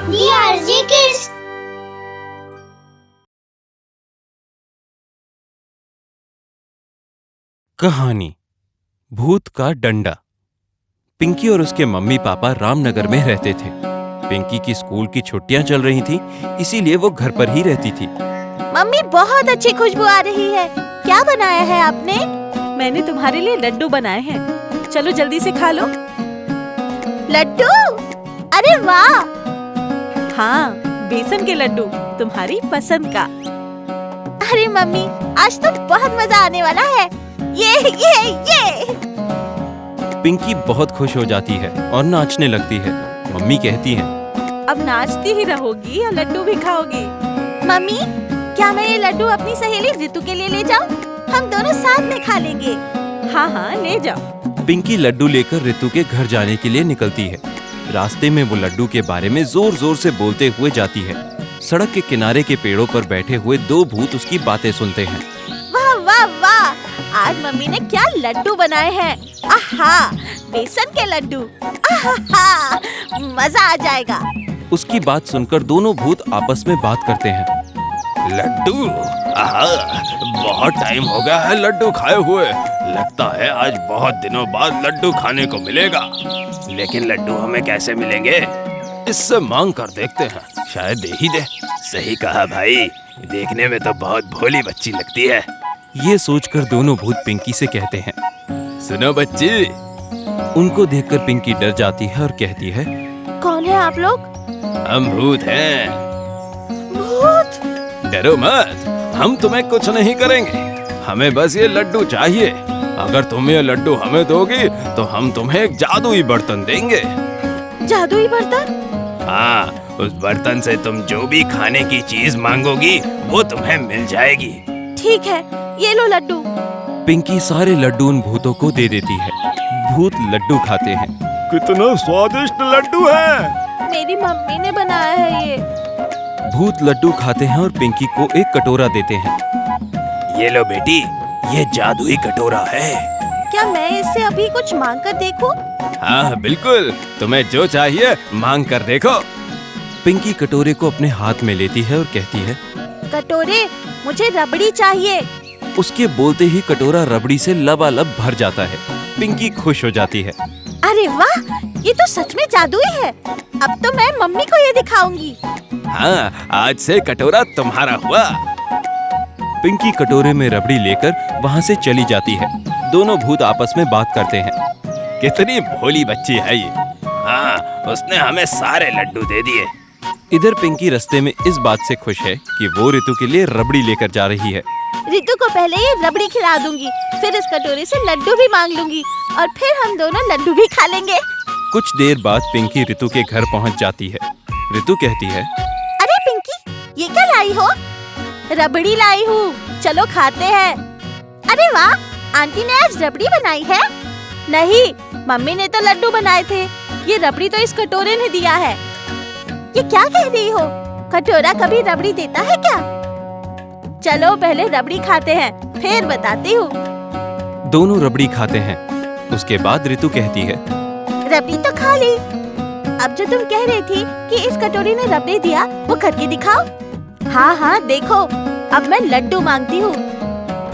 DRG Kids। कहानी भूत का डंडा। पिंकी और उसके मम्मी पापा रामनगर में रहते थे। पिंकी की स्कूल की छुट्टियां चल रही थी, इसीलिए वो घर पर ही रहती थी। मम्मी, बहुत अच्छी खुशबू आ रही है। क्या बनाया है आपने? मैंने तुम्हारे लिए लड्डू बनाए हैं। चलो जल्दी से खा लो। लड्डू? अरे वाह! हाँ, बेसन के लड्डू, तुम्हारी पसंद का। अरे मम्मी, आज तो बहुत मजा आने वाला है। ये। पिंकी बहुत खुश हो जाती है और नाचने लगती है। मम्मी कहती है, अब नाचती ही रहोगी या लड्डू भी खाओगी? मम्मी, क्या मैं ये लड्डू अपनी सहेली रितु के लिए ले जाऊं? हम दोनों साथ में खा लेंगे। हाँ, ले जाओ। पिंकी लड्डू लेकर रितु के घर जाने के लिए निकलती है। रास्ते में वो लड्डू के बारे में जोर जोर से बोलते हुए जाती है। सड़क के किनारे के पेड़ों पर बैठे हुए दो भूत उसकी बातें सुनते हैं। वाह वाह वाह! आज मम्मी ने क्या लड्डू बनाए हैं। आहा, बेसन के लड्डू। आहा, मजा आ जाएगा। उसकी बात सुनकर दोनों भूत आपस में बात करते हैं। लड्डू? आहा, बहुत टाइम हो गया है लड्डू खाए हुए। लगता है आज बहुत दिनों बाद लड्डू खाने को मिलेगा। लेकिन लड्डू हमें कैसे मिलेंगे? इससे मांग कर देखते हैं, शायद दे ही दे। सही कहा भाई, देखने में तो बहुत भोली बच्ची लगती है। ये सोचकर दोनों भूत पिंकी से कहते हैं, सुनो बच्ची। उनको देखकर पिंकी डर जाती है और कहती है, कौन है आप लोग? हम भूत हैं। भूत? डरो मत, हम तुम्हें कुछ नहीं करेंगे। हमें बस ये लड्डू चाहिए। अगर तुम ये लड्डू हमें दोगी तो हम तुम्हें एक जादुई बर्तन देंगे। जादुई बर्तन? हाँ, उस बर्तन से तुम जो भी खाने की चीज मांगोगी वो तुम्हें मिल जाएगी। ठीक है, ये लो लड्डू। पिंकी सारे लड्डू उन भूतों को दे देती है। भूत लड्डू खाते हैं। कितना स्वादिष्ट लड्डू है। मेरी मम्मी ने बनाया है ये। भूत लड्डू खाते हैं और पिंकी को एक कटोरा देते हैं। ये लो बेटी, ये जादुई कटोरा है। क्या मैं इससे अभी कुछ मांग कर देखूं? हाँ बिल्कुल, तुम्हें जो चाहिए मांग कर देखो। पिंकी कटोरे को अपने हाथ में लेती है और कहती है, कटोरे, मुझे रबड़ी चाहिए। उसके बोलते ही कटोरा रबड़ी से लबालब भर जाता है। पिंकी खुश हो जाती है। अरे वाह, ये तो सच में जादुई है। अब तो मैं मम्मी को ये दिखाऊंगी। हाँ, आज से कटोरा तुम्हारा हुआ। पिंकी कटोरे में रबड़ी लेकर वहाँ से चली जाती है। दोनों भूत आपस में बात करते हैं। कितनी भोली बच्ची है ये। हाँ, उसने हमें सारे लड्डू दे दिए। इधर पिंकी रास्ते में इस बात से खुश है कि वो रितु के लिए रबड़ी लेकर जा रही है। रितु को पहले ये रबड़ी खिला दूंगी, फिर इस कटोरे से लड्डू भी मांग लूंगी और फिर हम दोनों लड्डू भी खा लेंगे। कुछ देर बाद पिंकी रितु के घर पहुँच जाती है। रितु कहती है, अरे पिंकी, ये क्या लाई हो? रबड़ी लाई हूँ, चलो खाते हैं। अरे वाह, आंटी ने आज रबड़ी बनाई है? नहीं, मम्मी ने तो लड्डू बनाए थे। ये रबड़ी तो इस कटोरे ने दिया है। ये क्या कह रही हो? कटोरा कभी रबड़ी देता है क्या? चलो पहले रबड़ी खाते हैं, फिर बताती हूँ। दोनों रबड़ी खाते हैं। उसके बाद रितु कहती है, रबड़ी तो खा ली। अब जो तुम कह रही थी कि इस कटोरी ने रबड़ी दिया, वो करके दिखाओ। हाँ, देखो, अब मैं लड्डू मांगती हूँ।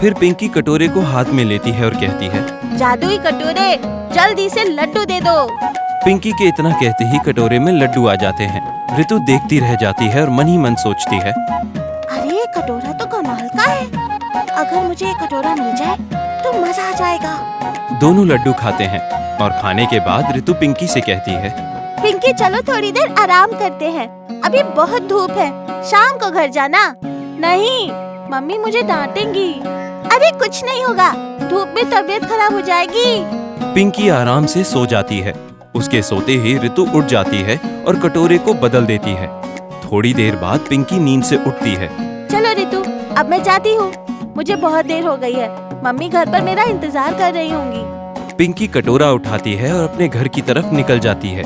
फिर पिंकी कटोरे को हाथ में लेती है और कहती है, जादुई कटोरे, जल्दी से लड्डू दे दो। पिंकी के इतना कहते ही कटोरे में लड्डू आ जाते हैं। रितु देखती रह जाती है और मन ही मन सोचती है, अरे कटोरा तो कमाल का है। अगर मुझे ये कटोरा मिल जाए तो मजा आ जाएगा। दोनों लड्डू खाते हैं और खाने के बाद रितु पिंकी से कहती है, पिंकी, चलो थोड़ी देर आराम करते हैं। अभी बहुत धूप है, शाम को घर जाना। नहीं, मम्मी मुझे डांटेंगी। अरे कुछ नहीं होगा, धूप में तबीयत खराब हो जाएगी। पिंकी आराम से सो जाती है। उसके सोते ही रितु उठ जाती है और कटोरे को बदल देती है। थोड़ी देर बाद पिंकी नींद से उठती है। चलो रितु, अब मैं जाती हूँ। मुझे बहुत देर हो गई है। मम्मी घर पर मेरा इंतजार कर रही होंगी। पिंकी कटोरा उठाती है और अपने घर की तरफ निकल जाती है।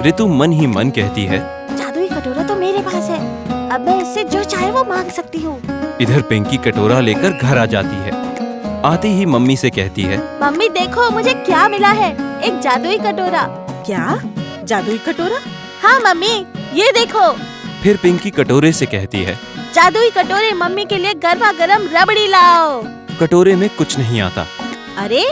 रितु मन ही मन कहती है, जादुई कटोरा तो मेरे पास है। अब मैं इससे जो चाहे वो मांग सकती हूँ। इधर पिंकी कटोरा लेकर घर आ जाती है। आते ही मम्मी से कहती है, मम्मी देखो मुझे क्या मिला है, एक जादुई कटोरा। क्या? जादुई कटोरा? हाँ मम्मी, ये देखो। फिर पिंकी कटोरे से कहती है, जादुई कटोरे मम्मी के लिए गर्मा गर्म रबड़ी लाओ। कटोरे में कुछ नहीं आता। अरे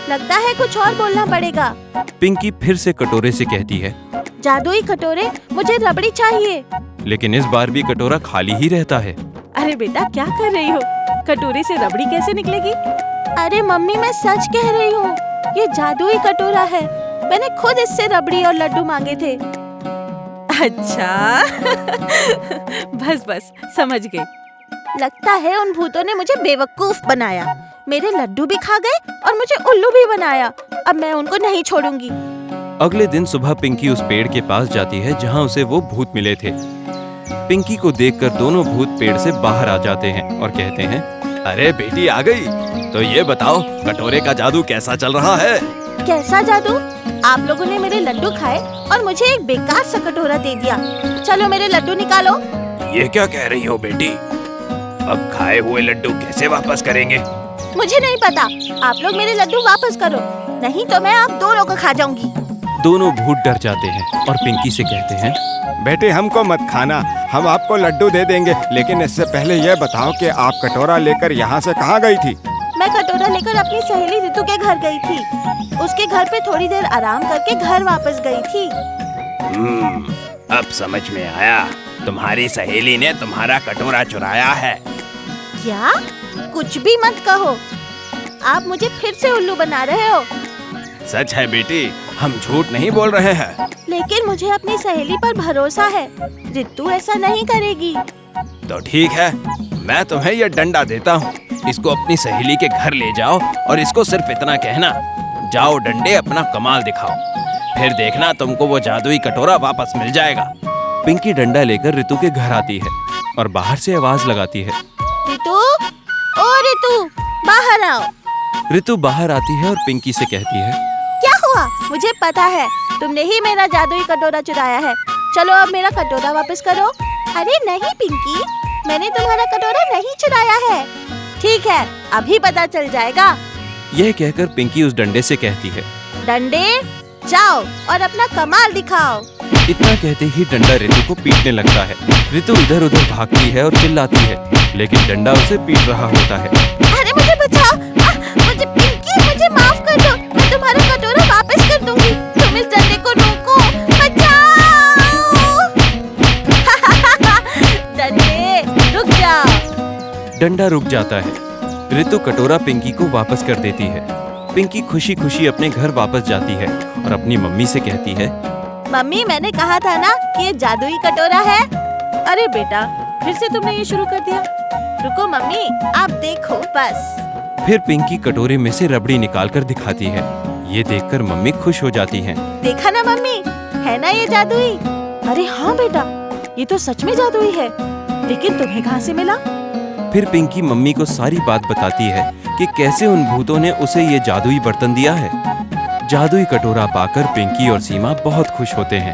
लगता है कुछ और बोलना पड़ेगा। पिंकी फिर से कटोरे से कहती है, जादुई कटोरे मुझे रबड़ी चाहिए। लेकिन इस बार भी कटोरा खाली ही रहता है। अरे बेटा क्या कर रही हो? कटोरे से रबड़ी कैसे निकलेगी? अरे मम्मी मैं सच कह रही हूँ, ये जादुई कटोरा है। मैंने खुद इससे रबड़ी और लड्डू मांगे थे। अच्छा बस बस समझ गई। लगता है उन भूतों ने मुझे बेवकूफ बनाया। मेरे लड्डू भी खा गए और मुझे उल्लू भी बनाया। अब मैं उनको नहीं छोड़ूंगी। अगले दिन सुबह पिंकी उस पेड़ के पास जाती है जहाँ उसे वो भूत मिले थे। पिंकी को देखकर दोनों भूत पेड़ से बाहर आ जाते हैं और कहते हैं, अरे बेटी आ गई। तो ये बताओ कटोरे का जादू कैसा चल रहा है? कैसा जादू? आप लोगों ने मेरे लड्डू खाए और मुझे एक बेकार सा कटोरा दे दिया। चलो मेरे लड्डू निकालो। ये क्या कह रही हो बेटी? अब खाए हुए लड्डू कैसे वापस करेंगे? मुझे नहीं पता। आप लोग मेरे लड्डू वापस करो, नहीं तो मैं आप दोनों को खा जाऊंगी। दोनों भूत डर जाते हैं और पिंकी से कहते हैं, बेटे हमको मत खाना, हम आपको लड्डू दे देंगे, लेकिन इससे पहले ये बताओ कि आप कटोरा लेकर यहाँ से कहाँ गई थी? मैं कटोरा लेकर अपनी सहेली रितु के घर गई थी। उसके घर पे थोड़ी देर आराम करके घर वापस गई थी। अब समझ में आया। तुम्हारी सहेली ने तुम्हारा कटोरा चुराया है। क्या? कुछ भी मत कहो। आप मुझे फिर से उल्लू बना रहे हो। सच है बेटी, हम झूठ नहीं बोल रहे हैं। लेकिन मुझे अपनी सहेली पर भरोसा है। रितु ऐसा नहीं करेगी। तो ठीक है, मैं तुम्हें यह डंडा देता हूँ। इसको अपनी सहेली के घर ले जाओ और इसको सिर्फ इतना कहना, जाओ डंडे अपना कमाल दिखाओ। फिर देखना तुमको वो जादुई कटोरा वापस मिल जाएगा। पिंकी डंडा लेकर रितु के घर आती है और बाहर से आवाज लगाती है, रितु, ओ रितु, बाहर आओ। रितु बाहर आती है और पिंकी से कहती है, क्या हुआ? मुझे पता है तुमने ही मेरा जादुई कटोरा चुराया है। चलो अब मेरा कटोरा वापस करो। अरे नहीं पिंकी, मैंने तुम्हारा कटोरा नहीं चुराया है। ठीक है, अभी पता चल जाएगा। यह कहकर पिंकी उस डंडे से कहती है, डंडे जाओ और अपना कमाल दिखाओ। इतना कहते ही डंडा रितु को पीटने लगता है। रितु इधर उधर भागती है और चिल्लाती है, लेकिन डंडा उसे पीट रहा होता है। अरे मुझे बचाओ, मुझे पिंकी, मुझे माफ कर दो। मैं तुम्हारा कटोरा वापस कर दूंगी। तुम इस डंडे को रोको, बचाओ। डंडे रुक जाओ। डंडा रुक जाता है। रितु कटोरा पिंकी को वापस कर देती है। पिंकी खुशी खुशी अपने घर वापस जाती है और अपनी मम्मी से कहती है, मम्मी मैंने कहा था ना कि ये जादुई कटोरा है। अरे बेटा, फिर से तुमने ये शुरू कर दिया। रुको मम्मी, आप देखो बस। फिर पिंकी कटोरे में से रबड़ी निकालकर दिखाती है। ये देखकर मम्मी खुश हो जाती हैं। देखा ना मम्मी, है ना ये जादुई? अरे हाँ बेटा, ये तो सच में जादुई है। लेकिन तुम्हें कहाँ से मिला? फिर पिंकी मम्मी को सारी बात बताती है कि कैसे उन भूतों ने उसे ये जादुई बर्तन दिया है। जादुई कटोरा पाकर पिंकी और सीमा बहुत खुश होते हैं।